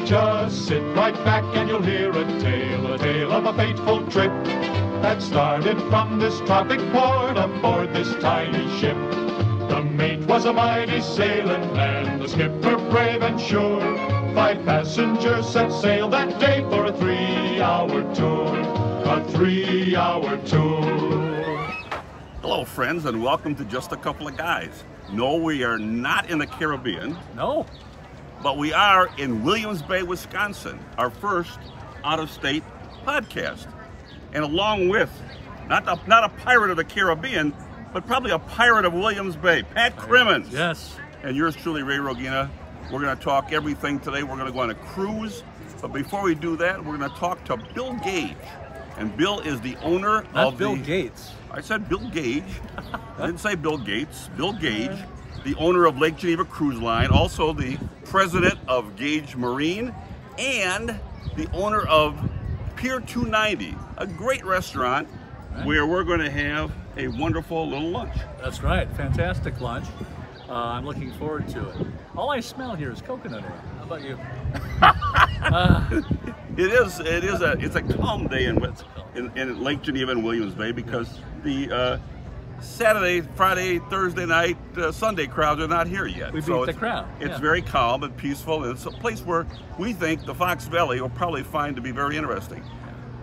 Just sit right back and you'll hear a tale of a fateful trip that started from this tropic port aboard this tiny ship. The mate was a mighty sailing man, the skipper brave and sure. 5 passengers set sail that day for a 3-hour tour, a 3-hour tour. Hello friends, and welcome to Just a Couple of Guys. No, we are not in the Caribbean. No. But we are in Williams Bay, Wisconsin, our first out-of-state podcast. And along with, not a pirate of the Caribbean, but probably a pirate of Williams Bay, Pat Crimmins. Yes. And yours truly, Ray Rogina. We're going to talk everything today. We're going to go on a cruise. But before we do that, we're going to talk to Bill Gage. And Bill is the owner of Bill Gates. I said Bill Gage. I didn't say Bill Gates. Bill Gage, the owner of Lake Geneva Cruise Line, also the President of Gage Marine, and the owner of Pier 290, a great restaurant where we're going to have a wonderful little lunch. That's right, fantastic lunch. I'm looking forward to it. All I smell here is coconut oil. How about you? It's a calm day in Lake Geneva and Williams Bay because the Saturday, Friday, Thursday night, Sunday crowds are not here yet. We beat the crowd. It's very calm and peaceful, and it's a place where we think the Fox Valley will probably find to be very interesting.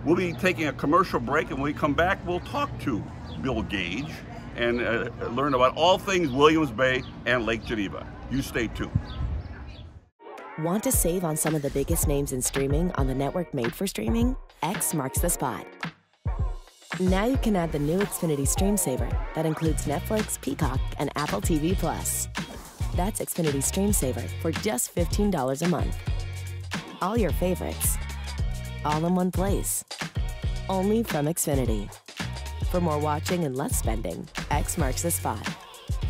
We'll be taking a commercial break, and when we come back, we'll talk to Bill Gage and learn about all things Williams Bay and Lake Geneva. You stay tuned. Want to save on some of the biggest names in streaming on the network made for streaming? X marks the spot. Now you can add the new Xfinity Stream Saver that includes Netflix, Peacock, and Apple TV+. That's Xfinity Stream Saver for just $15 a month. All your favorites, all in one place. Only from Xfinity. For more watching and less spending, X marks the spot.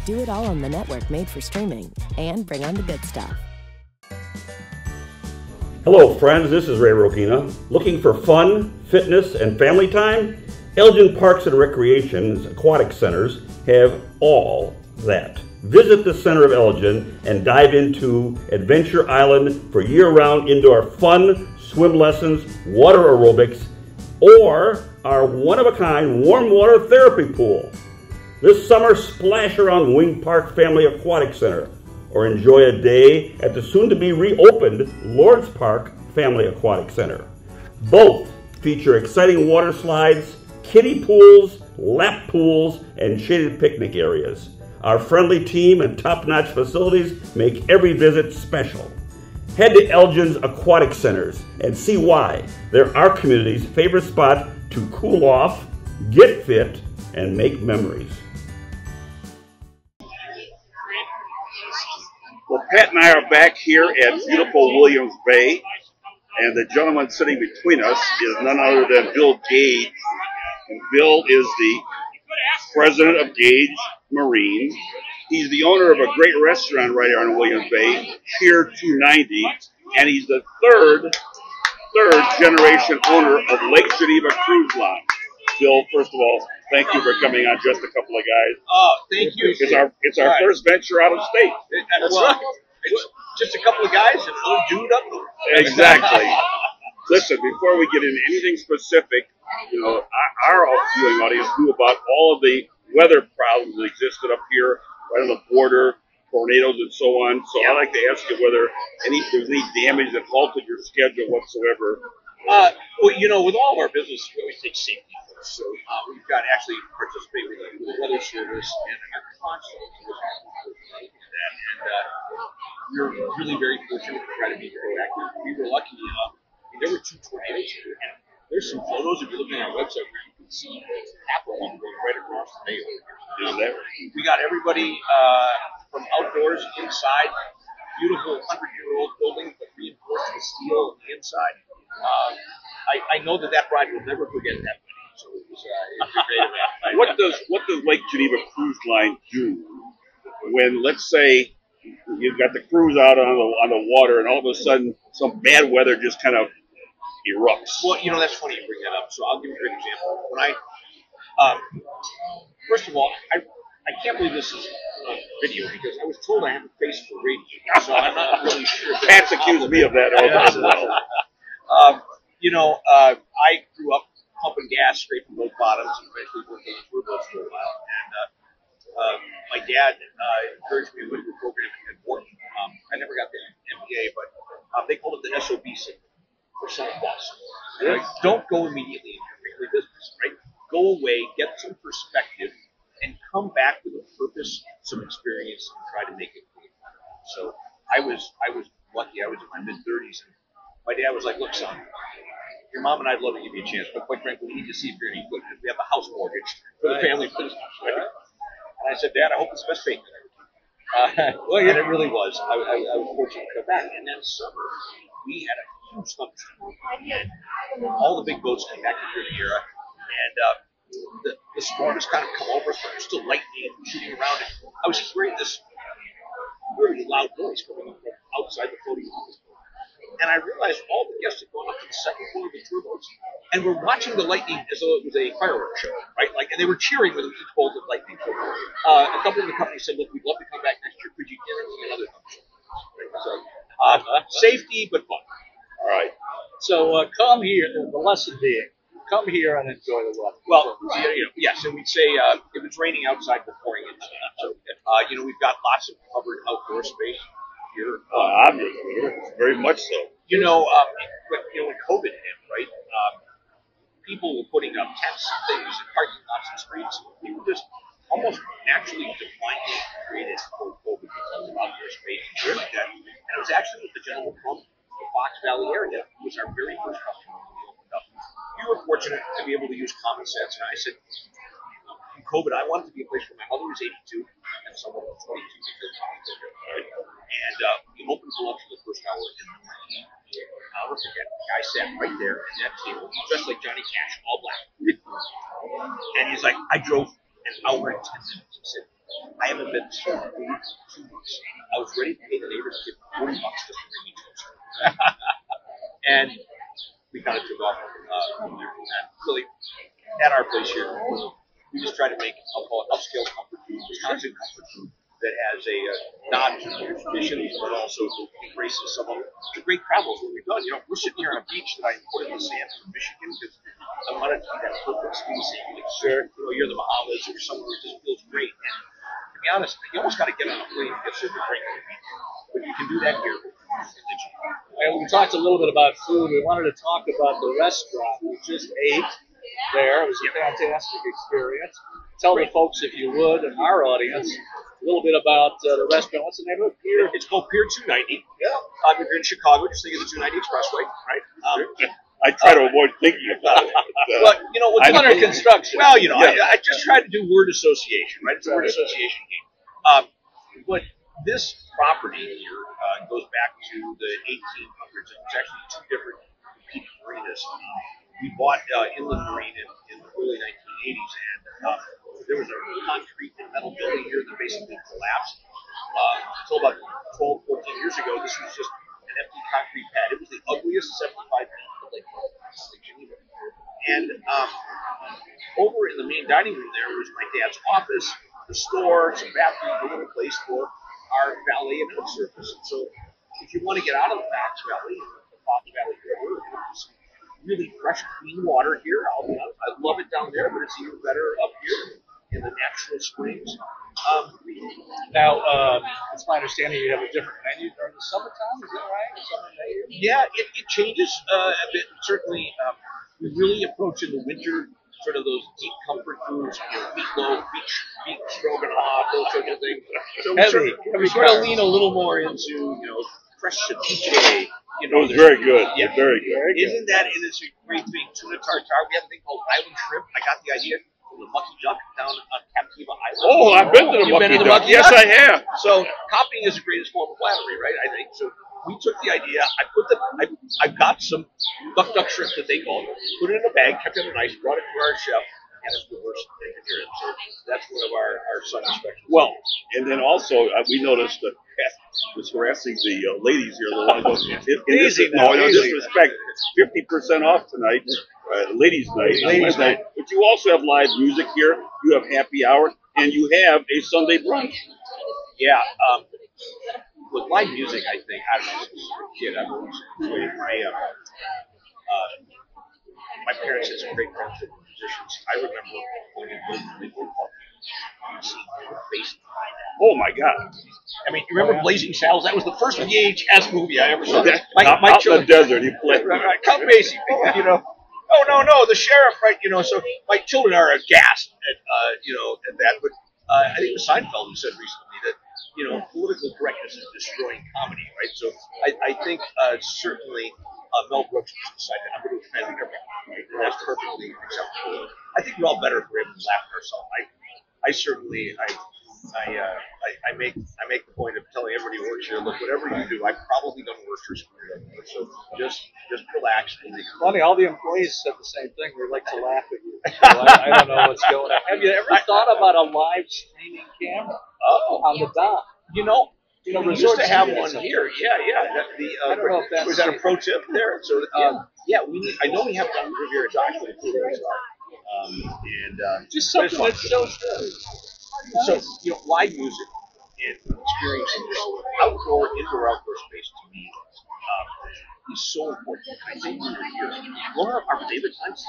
Do it all on the network made for streaming and bring on the good stuff. Hello friends, this is Ray Rogina. Looking for fun, fitness, and family time? 𝐵𝐿𝐮 Parks and Recreation's aquatic centers have all that. Visit the center of 𝐵𝐿𝐮 and dive into Adventure Island for year-round indoor fun, swim lessons, water aerobics, or our one-of-a-kind warm water therapy pool. This summer, splash around Wing Park Family Aquatic Center or enjoy a day at the soon-to-be reopened Lords Park Family Aquatic Center. Both feature exciting water slides, kiddie pools, lap pools, and shaded picnic areas. Our friendly team and top-notch facilities make every visit special. Head to 𝐵𝐿𝐮's aquatic centers and see why they're our community's favorite spot to cool off, get fit, and make memories. Well, Pat and I are back here at beautiful Williams Bay, and the gentleman sitting between us is none other than Bill Gage. And Bill is the President of Gage Marine. He's the owner of a great restaurant right here in Williams Bay, Pier 290, and he's the third generation owner of Lake Geneva Cruise Line. Bill, first of all, thank you for coming on Just a Couple of Guys. Oh, thank you. It's our first venture out of state. That's right. It's just a couple of guys and a little dude up there. Exactly. Listen, before we get into anything specific, you know, our viewing audience knew about all of the weather problems that existed up here, right on the border, tornadoes and so on. So I'd like to ask you whether there's any damage that halted your schedule whatsoever. Well, you know, with all of our business, we always take safety first. So we've got to actually participate with the Weather Service and our constable in that. And we're really very fortunate to try to be proactive. We were lucky enough. There were 2 tornadoes here. And there's some photos if you look at our website where you can see half of one going right across the bay over here. We got everybody from outdoors, inside, beautiful 100-year-old building, but reinforced with steel on the inside. I know that bride will never forget that wedding. So it was a great event. What does Lake Geneva Cruise Line do when, let's say, you've got the cruise out on the water, and all of a sudden some bad weather just kind of erupts? Well, you know, that's funny you bring that up. So I'll give you an example. When first of all, I I can't believe this is on video because I was told I have a face for radio, so I'm not really sure. Pat's accused me of that as well. I grew up pumping gas straight from both bottoms and eventually worked on tour boats for a while. And my dad encouraged me to go to a program at Wharton. I never got the MBA, but they called it the SOB system for some boss. Right? Don't go immediately into your family business, right? Go away, get some perspective, and come back with a purpose, some experience, and try to make it good. So I was lucky. I was in my mid-30s, and my dad was like, "Look, son, your mom and I'd love to give you a chance, but quite frankly, we need to see if you're any good because we have a house mortgage for the family business." Right? And I said, "Dad, I hope it's the best faith that I ever." Well, yeah, it really was. I was fortunate to come back, and then summer we had a huge thunderstorm, and all the big boats came back to Riviera, and the storm has kind of come over us, but there's still lightning and shooting around it. I was hearing this really loud noise coming from outside the floating office. And I realized all the guests had gone up to the second floor of the tour boats and were watching the lightning as though it was a fireworks show, right? And they were cheering with each bolt of lightning. A couple of the companies said, "Look, we'd love to come back next year. Could you guarantee another thunderstorm?" So, safety, but fun. All right. So come here, the lesson being, come here and enjoy the weather. Well, yes, and we'd say if it's raining outside, we're pouring inside. So, we've got lots of covered outdoor space here. Obviously, very much so. When COVID hit, right, people were putting up tents and things in parking lots and streets. We were just almost naturally divinely created for COVID because of outdoor space and things like that. And it was actually with the gentleman from the Fox Valley area who was our very first customer when we opened up. We were fortunate to be able to use common sense, and I said, in COVID, I wanted to be a place where my mother was 82 and someone was 22 because of COVID. Right? And we opened for lunch for the first hour in the morning. I'll never forget, the guy sat right there at that table, dressed like Johnny Cash, all black. And he's like, "I drove an hour and 10 minutes." He said, "I haven't been to 2 months. I was ready to pay the neighbors to give $40 just to bring me toast." And we kind of took off from there. And really, at our place here, we just try to make, I'll call it upscale comfort food, Wisconsin comfort food that has a nod to your traditions, but also embraces some of the great travels that we've done. We're sitting here on a beach that I imported the sand from Michigan because I wanted to be that perfect sweet sand. Sure. You're the Bahamas or somewhere where it just feels great. And to be honest, you almost got to get on a plane and get super drink on the beach. But you can do that here. And we talked a little bit about food. We wanted to talk about the restaurant. We just ate there. It was a fantastic experience. Tell the folks, if you would, and our audience, a little bit about the restaurant. What's the name of it? Pier? It's called Pier 290. Yeah. If you're in Chicago, just think of the 290 Expressway, right? I try to avoid thinking about it. But, it's under construction. Well, I just try to do word association, right? It's a word association game. But this property here goes back to the 1800s. It's actually 2 different competing marinas. We bought Inland Marine in the early 1980s, and there was a concrete and metal building here that basically collapsed. Until about 12, 14 years ago, this was just an empty concrete pad. It was the ugliest 75 feet of Lake Geneva. And over in the main dining room there was my dad's office, the store, some bathrooms, a little place for our valet and hook service. And so if you want to get out of the Fox Valley, the Fox Valley River, there's really fresh, clean water here. I'll be honest, I love it down there, but it's even better up here in the natural springs. Now, it's my understanding you have a different menu during the summertime. Is that right? Yeah, it changes a bit. Certainly, we really approach in the winter sort of those deep comfort foods, meatloaf, beef stroganoff, those sorts of things. So we sort of lean a little more into, fresh ceviche. It was very good. Yeah, very good. Isn't that? And it's a great thing. Tuna tartare. We have a thing called island shrimp. I got the idea from the Mucky Duck down on Captiva Island. Oh, I've been to the Mucky Duck. Yes, I have. So copying is the greatest form of flattery, right? I think so. We took the idea. I got some duck shrimp that they call it. Put it in a bag, kept it in ice, brought it to our chef, and it's the worst they could hear it. So that's one of our summer specials. Well, and then also we noticed that Pat was harassing the ladies here. The one goes, in disrespect, 50% off tonight, ladies' night, Wednesday. But you also have live music here. You have happy hour. and you have a Sunday brunch. Yeah. With live music, I think, I don't know, since a kid, I've always enjoyed my parents had some great friends with musicians. I remember when we lived in the football game, seeing bass. Oh my God! I mean, you remember Blazing Saddles? That was the first VHS movie I ever saw. Out in the desert, he played. Count Basie, you know. Oh no, the sheriff, right? You know, so my children are aghast at at that. But I think it was Seinfeld who said recently that political correctness is destroying comedy, right? So I think certainly Mel Brooks just decided I'm going to offend everyone, right? And that's perfectly acceptable. I think we're all better if we're able to laugh at ourselves. I certainly make the point of telling everybody who works here, look, whatever you do, I've probably done worse or screwed up. So just relax. Funny, all the employees said the same thing. We like to laugh at you. So I don't know what's going on. Have you ever thought about a live streaming camera on the dock? We used to have one here. Yeah. I don't know if that's was that a pro tip there? So I know we have one Riviera Dock for the cruise and just something that shows good. So live music and experiencing this indoor space to me is so important. I think we were here. One of our favorite times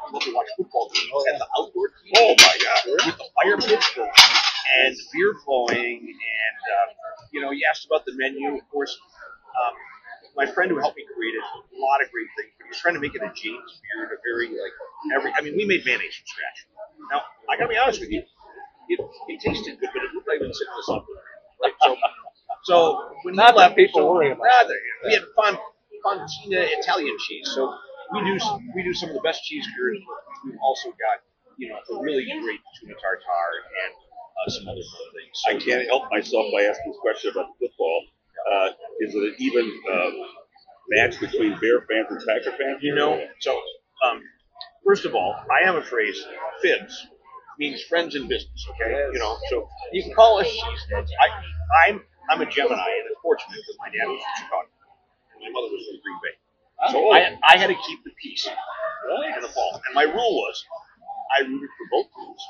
we love to watch football games at the outdoor TV. Oh my God! With the fire pits and beer flowing, and you asked about the menu. Of course, my friend who helped me create it, a lot of great things. But he was trying to make it a James Beard, a very we made mayonnaise from scratch. Now I gotta be honest with you. It tasted good, but it looked like it was sitting in the sun. Right? So when not that people worry about it. We had Fontina Italian cheese. So we do some of the best cheese curds. We've also got a really great tuna tartare and some other fun things. So, I can't help myself by asking this question about football. Is it an even match between Bear fans and Packer fans? So first of all, I have a phrase, FIBS. Means friends in business, okay? So you can call us cheeseheads. I'm a Gemini, and it's fortunate because my dad was from Chicago and my mother was from Green Bay. So I had to keep the peace in the fall. And my rule was I rooted for both teams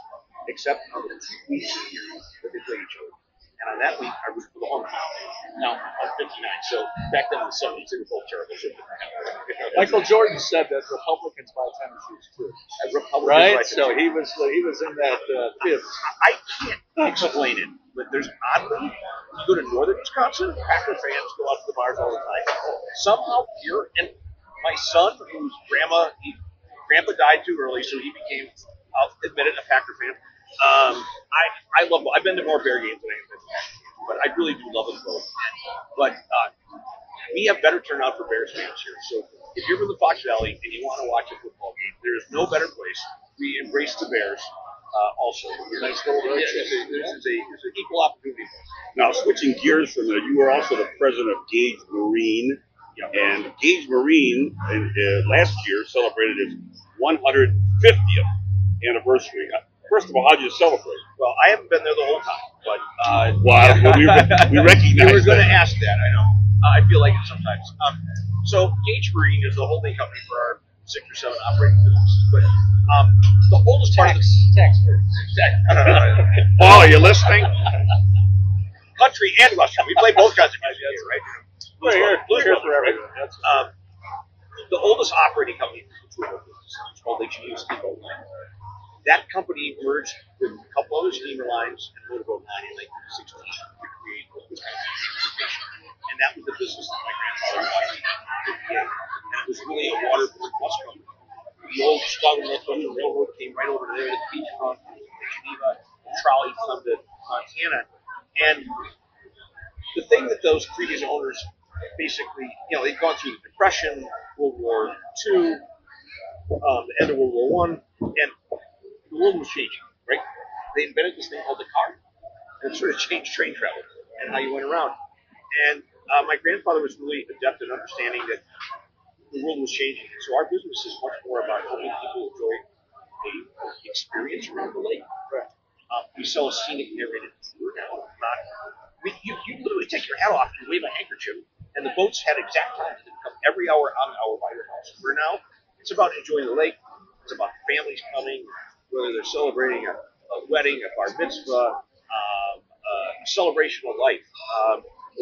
except on the 2 weeks a year that they played each other. And on that week, I rooted for the home team. Now I'm 59, so back then in the 70s, they were both terrible. Michael Jordan said that Republicans buy tennis shoes too. Right? So he was in that fifth. I can't explain it, but there's oddly, you go to northern Wisconsin, Packer fans go out to the bars all the time. Somehow here, and my son, whose grandpa died too early, so he became, I'll admit it, a Packer fan. I love. I've been to more Bear games than I have been to Packer games, but I really do love them both. But we have better turnout for Bears fans here. So if you're from the Fox Valley and you want to watch a football game, there is no better place. We embrace the Bears. Also, nice little it's an equal opportunity. Now, switching gears from there, you were also the president of Gage Marine, and Gage Marine last year celebrated its 150th anniversary. First of all, how did you celebrate? Well, I haven't been there the whole time, but we recognize you were going to ask that. I know. I feel like it sometimes. So Gage Marine is the holding company for our 6 or 7 operating businesses, but the oldest part of the Paul, are you listening? Country and Western. We play both kinds of music here, right? Blues for everyone. The oldest operating company is called Lake Geneva Cruise Line. That company merged with a couple other steamer lines and motorboat line in 1916 to create this kind of transportation. And that was the business that my grandfather wanted in 58. And it was really a waterborne bus company. The old Chicago Northwestern Railroad came right over there, the beachfront, Lake Geneva, trolley come to Montana. And the thing that those previous owners basically, they'd gone through the Depression, World War II, the end of World War I, and the world was changing, right? They invented this thing called the car, and it sort of changed train travel and how you went around. And my grandfather was really adept at understanding that the world was changing. So our business is much more about helping people enjoy the experience around the lake. Right. We sell a scenic narrated tour now. You literally take your hat off and wave a handkerchief, and the boats had exact times that come every hour on an hour by your house. Where now, it's about enjoying the lake. It's about families coming, whether they're celebrating a wedding, a bar mitzvah, celebration of life,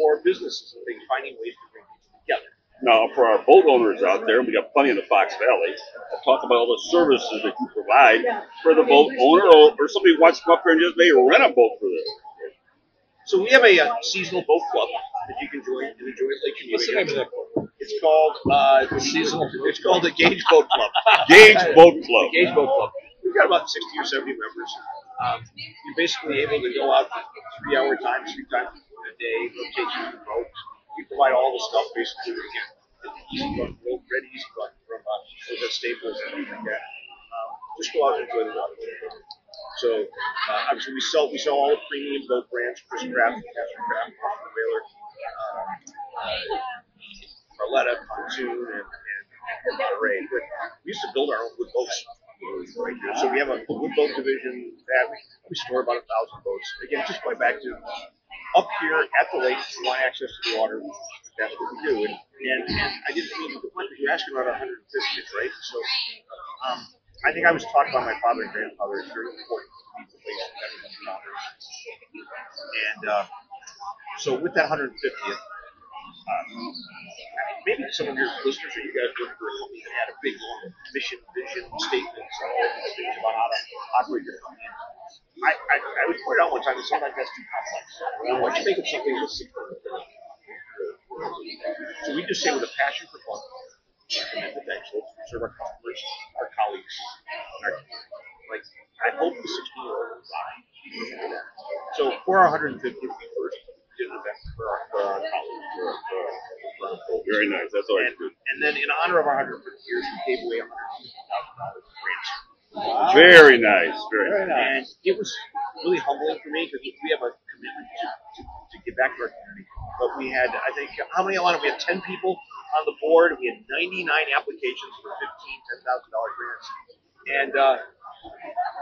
or businesses and things, finding ways to bring people together. Now, for our boat owners out there, we got plenty in the Fox Valley. I'll talk about all the services that you provide for the boat owner, or somebody who wants to come up here and just maybe rent a boat for this. So we have a seasonal boat club that you can join and enjoy at Lake Geneva. What's the name of that club? It's called It's called the Gage Boat Club. Gage Boat Club. The Gage Boat Club. We've got about 60 or 70 members. You're basically able to go out for 3-hour times, 3 times a day, rotation the boat. We provide all the stuff basically. We get easy run, ready easy run from the staples and things like that. Just go out and enjoy the water. So obviously we sell all the premium boat brands: Chris Craft, Captain Craft, Whaler, Marletta, Pontoon, and Monterey. But we used to build our own wood boats right here. So we have a wood boat division that we store about 1,000 boats. Again, just going back to up here at the lake, we want access to the water. That's what we do. And I didn't mean the point that you're asking about our 150th, right? So I think I was taught by my father and grandfather. It's very important to be the place that everyone's honors. And so with that 150th, maybe some of your listeners or you guys work for a company that had a big long mission, vision, statements, all these things about how to operate your company. I was pointed out one time that sometimes that's too complex. Why don't you make it something that's simple? So we just say with a passion for fun, commitment to excellence, we serve our customers, our colleagues, I hope the 16-year-old will buy. So for our 150th, we first did an event for our colleagues, for our employees. Very nice. That's always good. And then in honor of our 150 years, we gave away $150,000 in grants. Wow. Very nice. Very nice. And it was really humbling for me because we have a commitment to give back to our community. But we had, I think, how many on it? We had 10 people on the board. We had 99 applications for $10,000 grants. And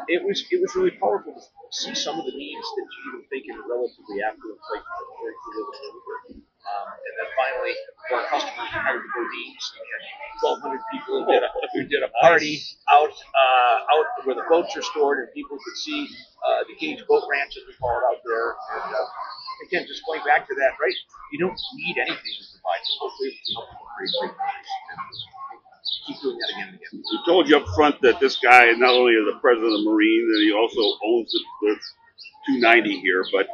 it was really powerful to see some of the needs that you even think in a relatively affluent place where you live in Denver. And then finally, for our customers, we hired the Bodines. We had 1,200 people who did a party out where the boats are stored, and people could see the Gage Boat Ranch, as we call it, out there. And again, just going back to that, right? You don't need anything to provide. So hopefully, we can help people create great memories. Keep doing that again and again. We told you up front that this guy not only is the president of Marine, and he also owns the 290 here, but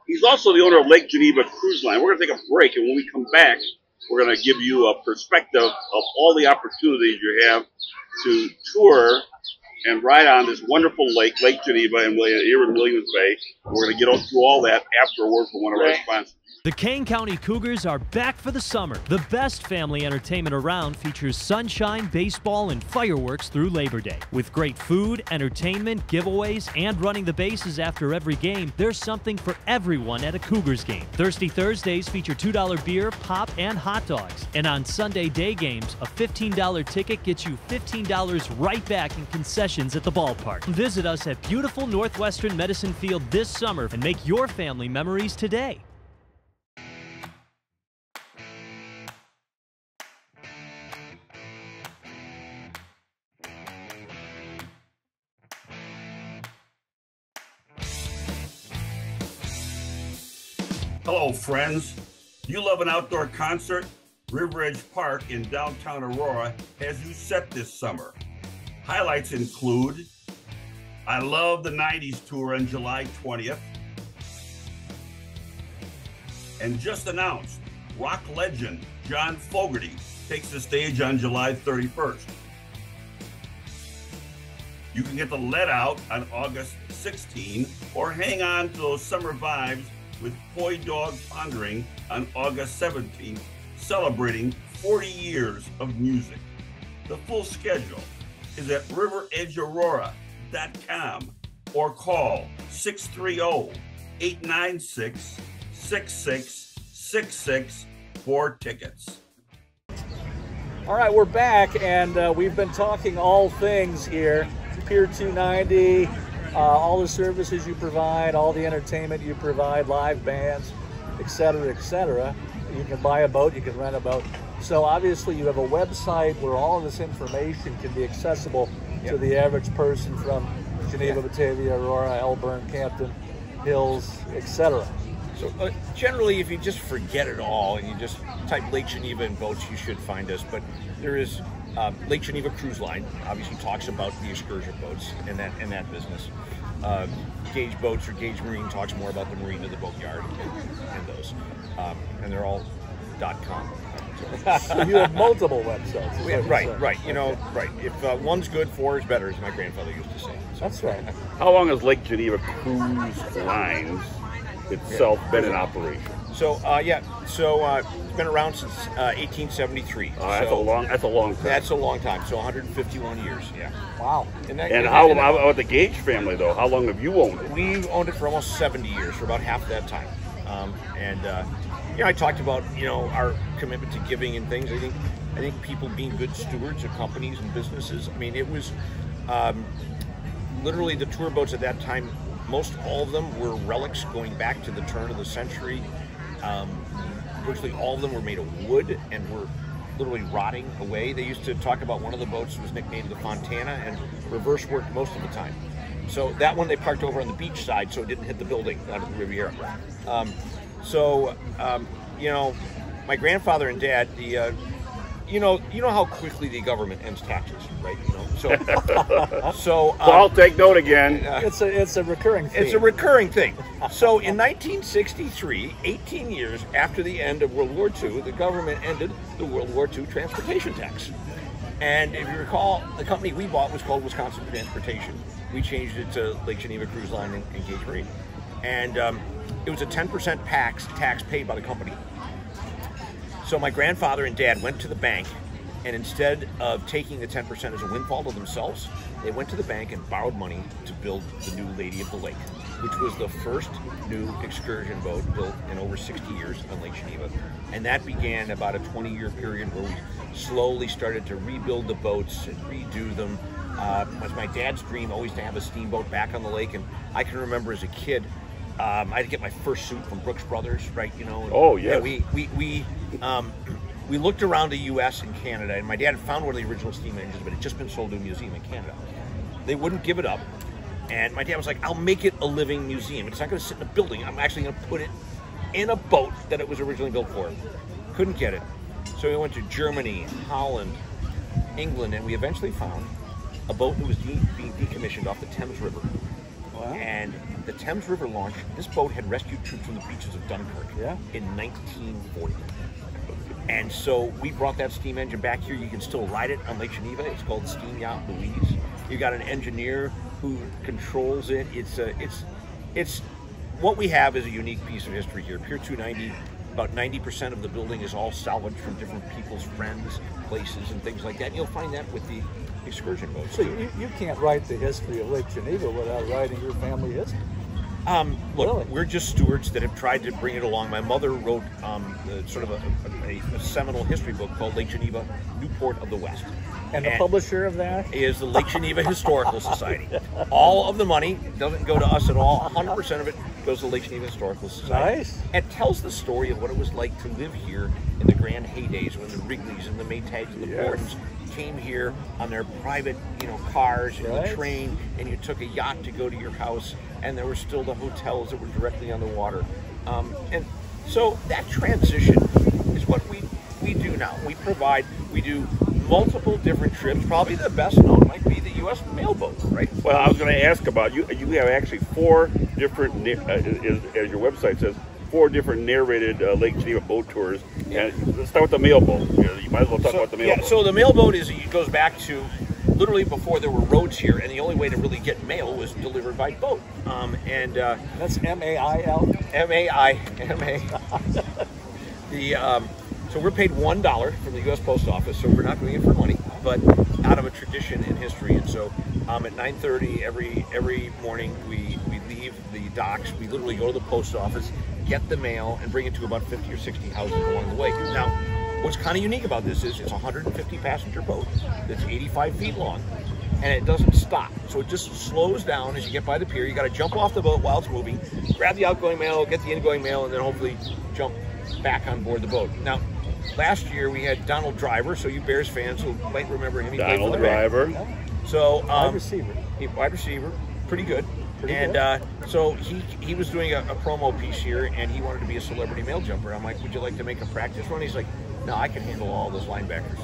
he's also the owner of Lake Geneva Cruise Line. We're going to take a break, and when we come back, we're going to give you a perspective of all the opportunities you have to tour and ride on this wonderful lake, Lake Geneva, and here in Williams Bay. We're going to get through all that after a word from one of our sponsors. The Kane County Cougars are back for the summer. The best family entertainment around features sunshine, baseball, and fireworks through Labor Day. With great food, entertainment, giveaways, and running the bases after every game, there's something for everyone at a Cougars game. Thirsty Thursdays feature $2 beer, pop, and hot dogs. And on Sunday day games, a $15 ticket gets you $15 right back in concessions at the ballpark. Visit us at beautiful Northwestern Medicine Field this summer and make your family memories today. Hello, friends. Do you love an outdoor concert? River Edge Park in downtown Aurora has you set this summer. Highlights include I Love the 90s tour on July 20th. And just announced, rock legend John Fogerty takes the stage on July 31st. You can get the Let Out on August 16 or hang on to those summer vibes with Poi Dog Pondering on August 17th, celebrating 40 years of music. The full schedule is at riveredgeaurora.com or call 630-896-6666 for tickets. All right, we're back, and we've been talking all things here. Pier 290, all the services you provide, all the entertainment you provide, live bands, etc., etc. You can buy a boat, you can rent a boat. So obviously you have a website where all of this information can be accessible to the average person, from Geneva, Batavia, Aurora, Elburn, Campton, Hills, etc. So generally, if you just forget it all and you just type Lake Geneva in boats, you should find us. But there is Lake Geneva Cruise Line, obviously talks about the excursion boats and that business. Gage Boats or Gage Marine talks more about the marina, the boatyard, and those. And they're all .com. So you have multiple websites. Right. You know, right. If one's good, four is better, as my grandfather used to say. So. That's right. How long has Lake Geneva Cruise Lines itself been in operation? So it's been around since 1873. That's a long time. That's a long time. So 151 years. Yeah. Wow. And how about the Gage family though? How long have you owned it? We've owned it for almost 70 years, for about half that time. I talked about our commitment to giving and things. I think people being good stewards of companies and businesses. I mean, it was literally the tour boats at that time. Most all of them were relics going back to the turn of the century. Virtually all of them were made of wood and were literally rotting away. They used to talk about one of the boats was nicknamed the Fontana and reverse worked most of the time. So that one they parked over on the beach side so it didn't hit the building out of the Riviera. My grandfather and dad, you know how quickly the government ends taxes, right? So I'll take note again. It's a recurring thing. It's a recurring thing. So in 1963, 18 years after the end of World War II, the government ended the World War II transportation tax. And if you recall, the company we bought was called Wisconsin Transportation. We changed it to Lake Geneva Cruise Line and Gage Marine. And it was a 10% tax paid by the company. So my grandfather and dad went to the bank, and instead of taking the 10% as a windfall to themselves, they went to the bank and borrowed money to build the new Lady of the Lake, which was the first new excursion boat built in over 60 years on Lake Geneva. And that began about a 20-year period where we slowly started to rebuild the boats and redo them. It was my dad's dream always to have a steamboat back on the lake, and I can remember as a kid, I had to get my first suit from Brooks Brothers, right? Oh yeah. We looked around the U.S. and Canada, and my dad found one of the original steam engines, but it had just been sold to a museum in Canada. They wouldn't give it up, and my dad was like, "I'll make it a living museum. It's not going to sit in a building. I'm actually going to put it in a boat that it was originally built for." Couldn't get it, so we went to Germany, Holland, England, and we eventually found a boat that was being decommissioned off the Thames River. Wow. And the Thames River launch, this boat had rescued troops from the beaches of Dunkirk in 1940. And so we brought that steam engine back here. You can still ride it on Lake Geneva. It's called Steam Yacht Louise. You got an engineer who controls it. It's what we have is a unique piece of history here. Pier 290, about 90% of the building is all salvaged from different people's friends, places, and things like that. And you'll find that with the excursion boats. So you can't write the history of Lake Geneva without writing your family history. Look, really? We're just stewards that have tried to bring it along. My mother wrote sort of a seminal history book called Lake Geneva, Newport of the West. And the publisher of that? Is the Lake Geneva Historical Society. All of the money doesn't go to us at all. 100% of it goes to the Lake Geneva Historical Society. Nice. It tells the story of what it was like to live here in the grand heydays when the Wrigleys and the Maytags and the Bordens came here on their private, cars and the train, and you took a yacht to go to your house, and there were still the hotels that were directly on the water. And so that transition is what we do now. We do multiple different trips. Probably the best known might be the U.S. mail boat, right? Well, I was going to ask about you. You have actually 4 different, as your website says, 4 different narrated Lake Geneva boat tours. And let's start with the mail boat. You might as well talk about the mail boat. So the mail boat goes back to literally before there were roads here, and the only way to really get mail was delivered by boat. That's M-A-I-L? M-A-I. So we're paid $1 from the U.S. Post Office, so we're not doing it for money, but out of a tradition in history. And so at 9:30 every morning we leave the docks. We literally go to the post office, get the mail, and bring it to about 50 or 60 houses along the way. Now, what's kind of unique about this is it's a 150 passenger boat that's 85 feet long, and it doesn't stop. So it just slows down as you get by the pier. You got to jump off the boat while it's moving, grab the outgoing mail, get the ingoing mail, and then hopefully jump back on board the boat. Now, last year we had Donald Driver, so you Bears fans who might remember him. Donald Driver. So wide receiver. Wide receiver. pretty good. So he was doing a promo piece here, and he wanted to be a celebrity mail jumper. I'm like, would you like to make a practice run? He's like, no, I can handle all those linebackers.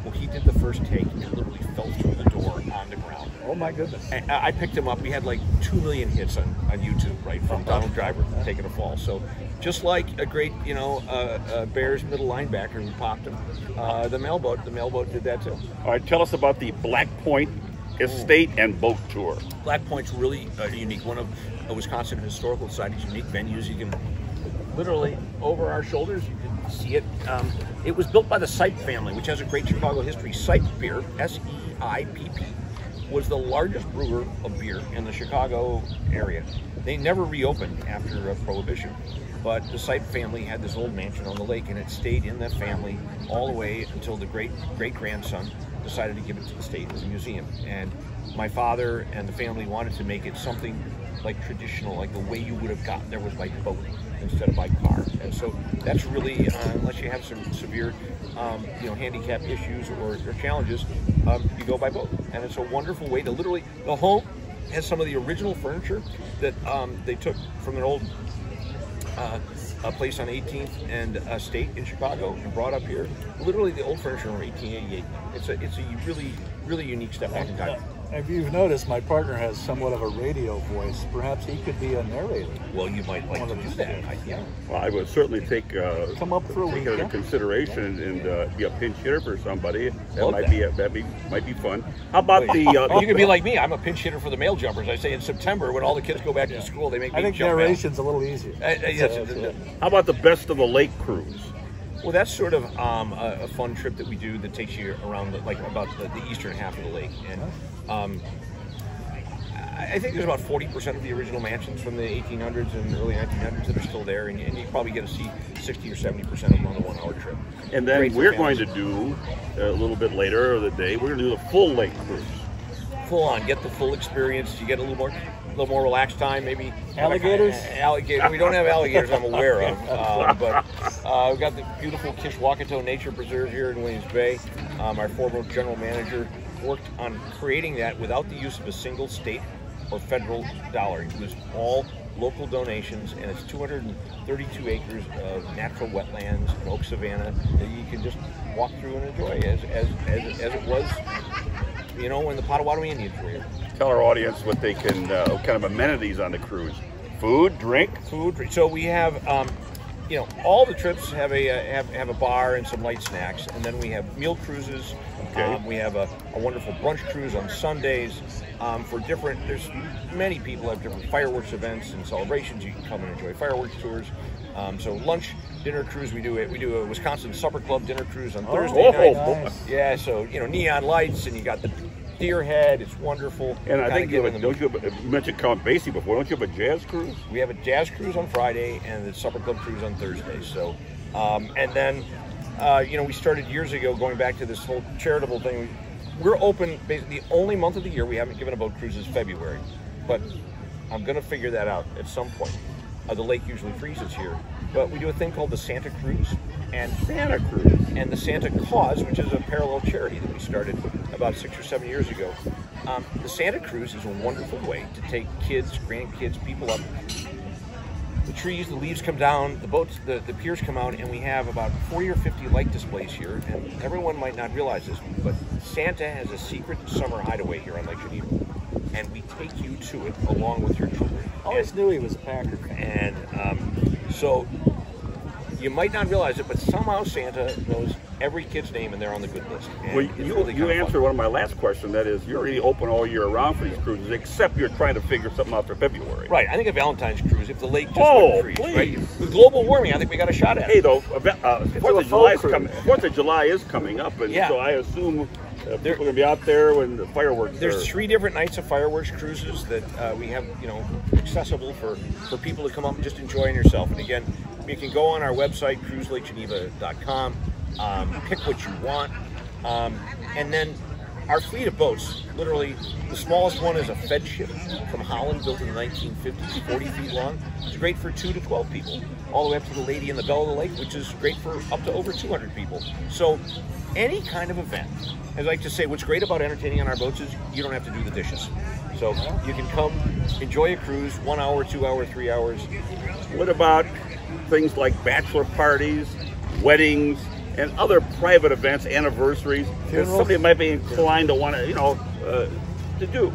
Well, he did the first take and literally fell through the door on the ground. Oh my goodness! And I picked him up. We had like 2 million hits on YouTube, right, from Donald Driver taking a fall. So just like a great, Bears middle linebacker who popped him, the mailboat did that too. All right, tell us about the Black Point Estate and Boat Tour. Black Point's really unique. One of Wisconsin Historical Society's unique venues. You can literally over our shoulders, you can see it. It was built by the 𝐓𝐫𝐢𝐻 family, which has a great Chicago history. 𝐓𝐫𝐢𝐻 Pier, S-E-I-P-P, was the largest brewer of beer in the Chicago area. They never reopened after Prohibition, but the 𝐓𝐫𝐢𝐻 family had this old mansion on the lake, and it stayed in that family all the way until the great-grandson decided to give it to the state as a museum. And my father and the family wanted to make it something like traditional, like the way you would have gotten there was by boat instead of by car. And so that's really, unless you have some severe handicap issues or challenges, you go by boat. And it's a wonderful way to literally, the home has some of the original furniture that they took from an old place on 18th and State in Chicago and brought up here. Literally the old furniture from 1888. It's a really, really unique step back in time. If you've noticed, my partner has somewhat of a radio voice. Perhaps he could be a narrator. Well, you might like to do that. Well, I would certainly take come up for a week, into consideration and be a pinch hitter for somebody. That might be fun. How about the? You could be like me. I'm a pinch hitter for the mail jumpers. I say in September when all the kids go back to school, they make me jump. I think narration's a little easier. Yes. How about the Best of the Lake cruise? Well, that's sort of a fun trip that we do that takes you around about the eastern half of the lake. And I think there's about 40% of the original mansions from the 1800s and early 1900s that are still there, and you probably get to see 60 or 70% of them on a 1-hour trip. And then we're going to do, a little bit later of the day, we're going to do the full lake cruise. Full on, get the full experience. You get a little more relaxed time, maybe. Alligators? Alligators. We don't have alligators I'm aware of, but we've got the beautiful 𝐾𝐚𝐤𝐞 Nature Preserve here in Williams Bay. Our former general manager worked on creating that without the use of a single state or federal dollar. It was all local donations, and it's 232 acres of natural wetlands and oak savanna that you can just walk through and enjoy as it was, when the Potawatomi Indians were here. Tell our audience what they can, what kind of amenities on the cruise. Food, drink? Food. So we have, all the trips have a bar and some light snacks, and then we have meal cruises. Okay. We have a wonderful brunch cruise on Sundays. There's many people have different fireworks events and celebrations. You can come and enjoy fireworks tours. So lunch, dinner cruise. We do a Wisconsin Supper Club dinner cruise on Thursday night. Nice. Yeah, so neon lights, and you got the deer head. It's wonderful. And I think you mentioned Count Basie before. Don't you have a jazz cruise? We have a jazz cruise on Friday and the Supper Club cruise on Thursday. So, and then we started years ago going back to this whole charitable thing. We're open. Basically, the only month of the year we haven't given a boat cruise is February, but I'm going to figure that out at some point. The lake usually freezes here, but we do a thing called the Santa Cruise and the Santa Cause, which is a parallel charity that we started about 6 or 7 years ago. The Santa Cruise is a wonderful way to take kids, grandkids, people up. The trees, the leaves come down, the boats, the piers come out, and we have about 40 or 50 light displays here. And everyone might not realize this, but Santa has a secret summer hideaway here on Lake Geneva, and we take you to it along with your children. I always knew he was a Packer fan. And so you might not realize it, but somehow Santa knows every kid's name, and they're on the good list. Well, you answered one of my last questions. That is, you're really open all year round for these cruises, except you're trying to figure something out for February. Right. I think a Valentine's cruise, if the lake just wouldn't freeze. Please. Right? With global warming, I think we got a shot at it. Hey, though, 4th of July is coming up, and so I assume people are going to be out there when the fireworks. There's 3 different nights of fireworks cruises that we have, accessible for people to come up and just enjoy yourself. And again, you can go on our website, cruiselakgeneva.com. Pick what you want, and then our fleet of boats, literally the smallest one is a Fed ship from Holland, built in the 1950s, 40 feet long. It's great for 2 to 12 people, all the way up to the Lady in the Belle of the Lake, which is great for up to over 200 people. So any kind of event. I like to say, what's great about entertaining on our boats is you don't have to do the dishes. So you can come enjoy a cruise, 1 hour, 2 hour, 3 hours. What about things like bachelor parties, weddings, and other private events, anniversaries that somebody might be inclined to want to, to do?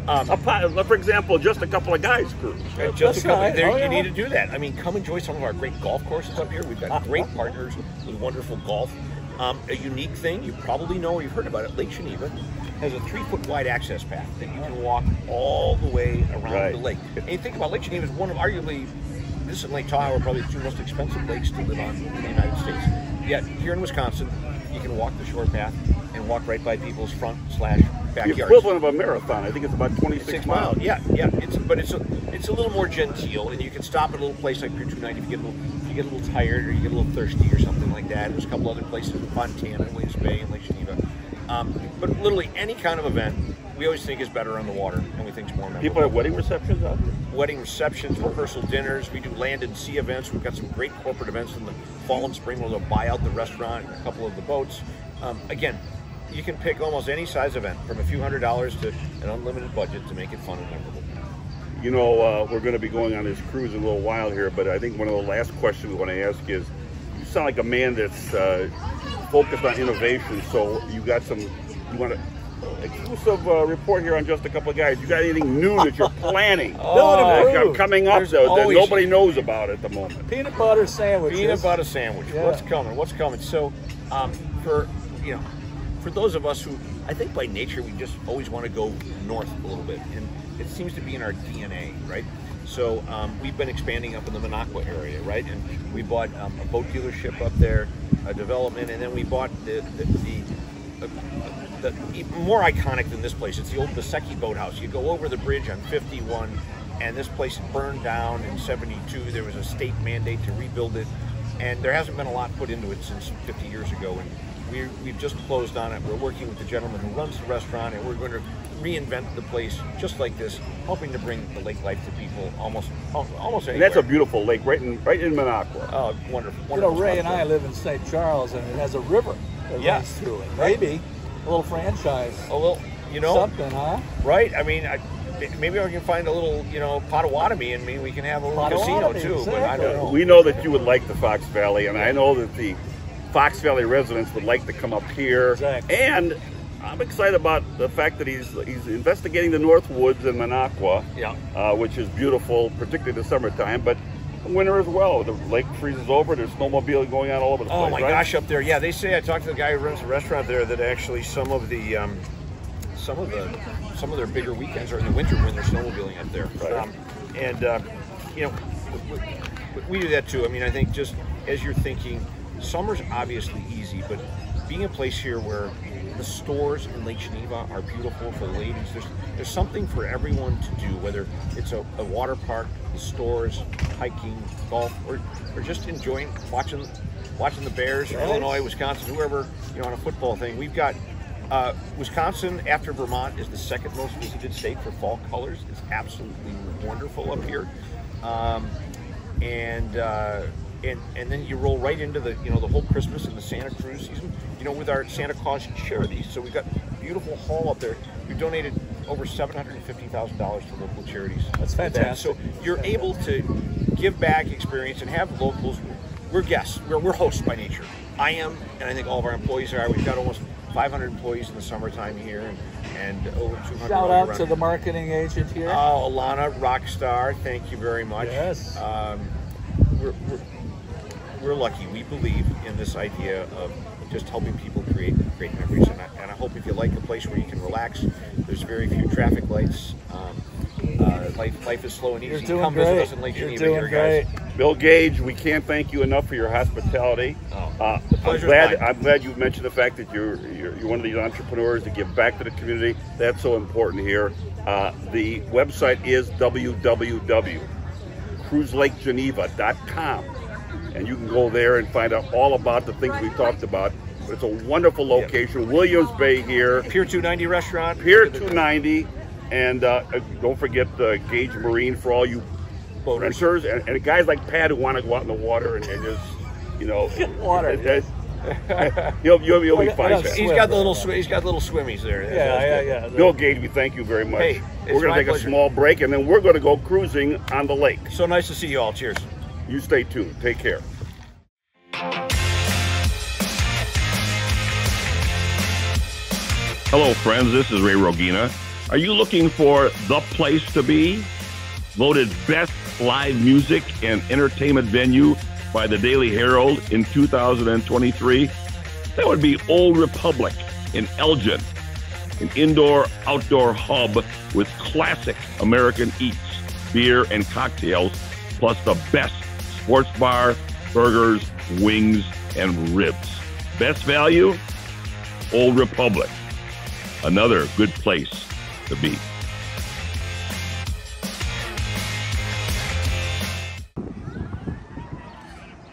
For example, just a couple of guys cruise. You need to do that. I mean, come enjoy some of our great golf courses up here. We've got great partners with wonderful golf. A unique thing, you probably know or you've heard about it, Lake Geneva has a 3-foot wide access path that you can walk all the way around the lake. And you think about Lake Geneva is one of arguably, this and Lake Tahoe are probably the 2 most expensive lakes to live on in the United States. Yet here in Wisconsin, you can walk the shore path and walk right by people's front/backyards. The equivalent of a marathon. I think it's about 26 miles. Yeah. But it's a little more genteel, and you can stop at a little place like Pier 290 if you get a little tired or you get a little thirsty or something like that. There's a couple other places in Fontana, Williams Bay, and Lake Geneva. But literally any kind of event, we always think is better on the water, and we think it's more memorable. People have wedding receptions out there? Wedding receptions, rehearsal dinners. We do land and sea events. We've got some great corporate events in the fall and spring where they'll buy out the restaurant and a couple of the boats. Again, you can pick almost any size event from a few $100s to an unlimited budget to make it fun and memorable. You know, we're going to be going on this cruise in a little while here, but I think one of the last questions we want to ask is, you sound like a man that's focused on innovation, so you want to exclusive report here on just a couple of guys. You got anything new that you're planning coming up that nobody knows about at the moment? Peanut butter sandwich. Peanut butter sandwich. Yeah. What's coming? So for those of us who, I think by nature we just always want to go north a little bit, and it seems to be in our DNA, right? So we've been expanding up in the Minocqua area, right? And we bought a boat dealership up there, a development, and then we bought the more iconic than this place. It's the old Basecki Boathouse. You go over the bridge on 51, and this place burned down in '72. There was a state mandate to rebuild it, and there hasn't been a lot put into it since 50 years ago. And we've just closed on it. We're working with the gentleman who runs the restaurant, and we're going to reinvent the place just like this, hoping to bring the lake life to people almost anywhere. And that's a beautiful lake, right in Minocqua. Oh, wonderful. You know, Ray and I live in St. Charles, and it has a river that runs through it. Maybe a little franchise. A little, something, huh? Right. I mean, maybe I can find a little, Potawatomi, and maybe we can have a little casino too. Exactly. But I don't know. We know that you would like the Fox Valley, and I know that the Fox Valley residents would like to come up here. Exactly. And I'm excited about the fact that he's investigating the North Woods in Minocqua, which is beautiful, particularly the summertime, but winter as well. The lake freezes over. There's snowmobiling going on all over the place. Oh my gosh, up there! Yeah, they say, I talked to the guy who runs the restaurant there, that actually some of their bigger weekends are in the winter when they're snowmobiling up there. Right. We do that too. I mean, I think just as you're thinking, summer's obviously easy, but being a place here where the stores in Lake Geneva are beautiful for the ladies. There's something for everyone to do, whether it's a water park, the stores, hiking, golf, or just enjoying watching the Bears, Illinois, Wisconsin, whoever, on a football thing. We've got Wisconsin, after Vermont, is the second most visited state for fall colors. It's absolutely wonderful up here, and then you roll right into the the whole Christmas and the Santa Cruz season, with our Santa Claus charities. So we've got a beautiful hall up there. We've donated over $750,000 to local charities. That's fantastic. So you're able to give back, experience, and have locals. We're guests. We're hosts by nature. I am, and I think all of our employees are. We've got almost 500 employees in the summertime here, and over 200. Shout out to the marketing agent here. Oh, Alana, rock star. Thank you very much. Yes. We're lucky. We believe in this idea of just helping people create great memories, and I hope if you like a place where you can relax, there's very few traffic lights. Life is slow and easy. You're doing Come great. visit us in Lake Geneva here, great. guys. Bill Gage, we can't thank you enough for your hospitality. The pleasure's mine. I'm glad you mentioned the fact that you're one of these entrepreneurs that give back to the community. That's so important here. The website is www.cruiselakgeneva.com, and you can go there and find out all about the things we talked about. But it's a wonderful location. Williams Bay here. Pier 290 restaurant. Pier 290. And don't forget Gage Marine for all you boaters and guys like Pat who want to go out in the water and just, water. You'll be fine. He's got the little swimmies there. Yeah. Bill Gage, we thank you very much. Hey, we're going to take a small break, and then we're going to go cruising on the lake. So nice to see you all. Cheers. You stay tuned. Take care. Hello, friends. This is Ray Rogina. Are you looking for the place to be? Voted best live music and entertainment venue by the Daily Herald in 2023? That would be Old Republic in Elgin, an indoor-outdoor hub with classic American eats, beer, and cocktails, plus the best sports bar, burgers, wings, and ribs. Best value? Old Republic. Another good place to be.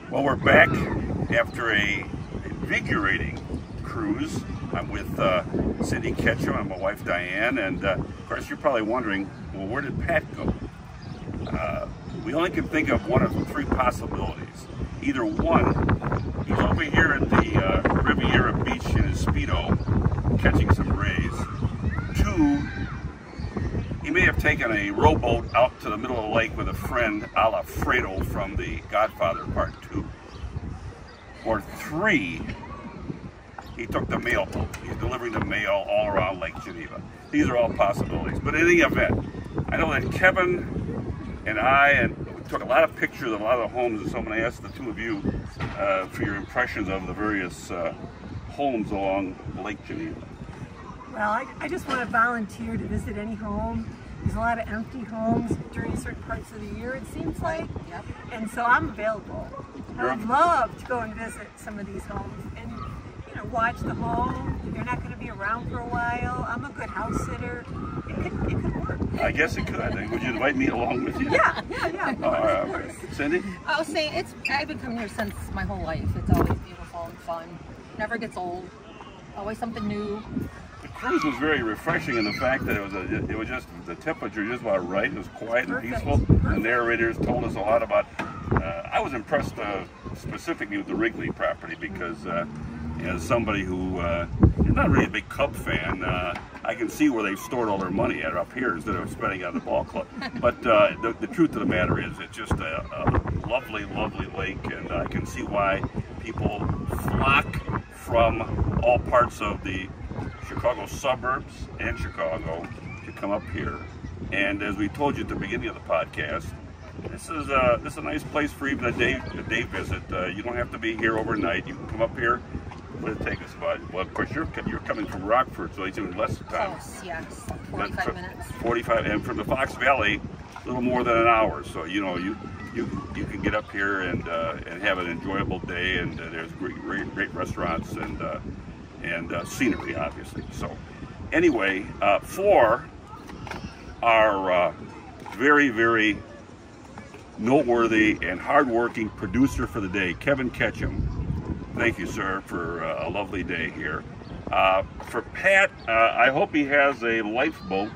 Well, we're back after a invigorating cruise. I'm with Cindy 𝐶𝐞𝐚𝐝 and my wife Diane, and of course you're probably wondering, well, where did Pat go? We only can think of one of three possibilities. Either one, he's over here at the Riviera Beach in his Speedo, catching some rays. Two, he may have taken a rowboat out to the middle of the lake with a friend, a la Fredo from The Godfather Part 2. Or three, he took the mail boat. He's delivering the mail all around Lake Geneva. These are all possibilities. But in any event, I know that Kevin and I we took a lot of pictures of a lot of the homes, and so I'm going to ask the two of you for your impressions of the various homes along Lake Geneva. Well, I just want to volunteer to visit any home. There's a lot of empty homes during certain parts of the year, it seems like. Yep. And so I'm available. I would love to go and visit some of these homes and, you know, watch the home. They're not going to be around for a while. I'm a good house sitter. It could work. I guess it could. Would you invite me along with you? Yeah. Of course. Cindy? I was saying, I've been coming here since my whole life. It's always beautiful and fun. Never gets old. Always something new. The cruise was very refreshing in the fact that it was just the temperature just about right. It was quiet and peaceful. The narrators told us a lot about. I was impressed specifically with the Wrigley property because as somebody who is not really a big Cub fan, I can see where they've stored all their money at up here instead of spending it on the ball club. But the truth of the matter is, it's just a lovely, lovely lake, and I can see why people flock from all parts of the Chicago suburbs and Chicago to come up here. And as we told you at the beginning of the podcast, this is a nice place for even a day visit. You don't have to be here overnight. You can come up here. What did it take us about? Well, of course you're coming from Rockford, so it's even less time. Close, yes, 45 minutes. 45, and from the Fox Valley, a little more than an hour. So you know you can get up here and have an enjoyable day. And there's great restaurants and scenery, obviously. So anyway, for our very, very noteworthy and hardworking producer for the day, Kevin 𝐶𝐞𝐚𝐝. Thank you, sir, for a lovely day here. For Pat, I hope he has a lifeboat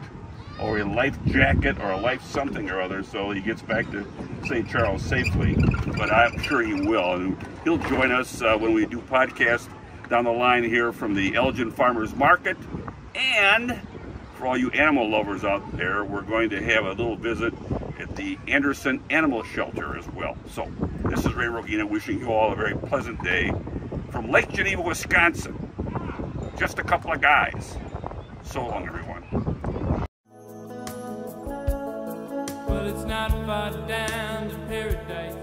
or a life jacket or a life something or other so he gets back to St. Charles safely, but I'm sure he will. And he'll join us when we do podcasts down the line here from the Elgin Farmers Market. And for all you animal lovers out there, we're going to have a little visit at the Anderson Animal Shelter as well. So this is Ray Rogina wishing you all a very pleasant day from Lake Geneva, Wisconsin. Just a couple of guys. So long, everyone. Well, it's not far down to paradise.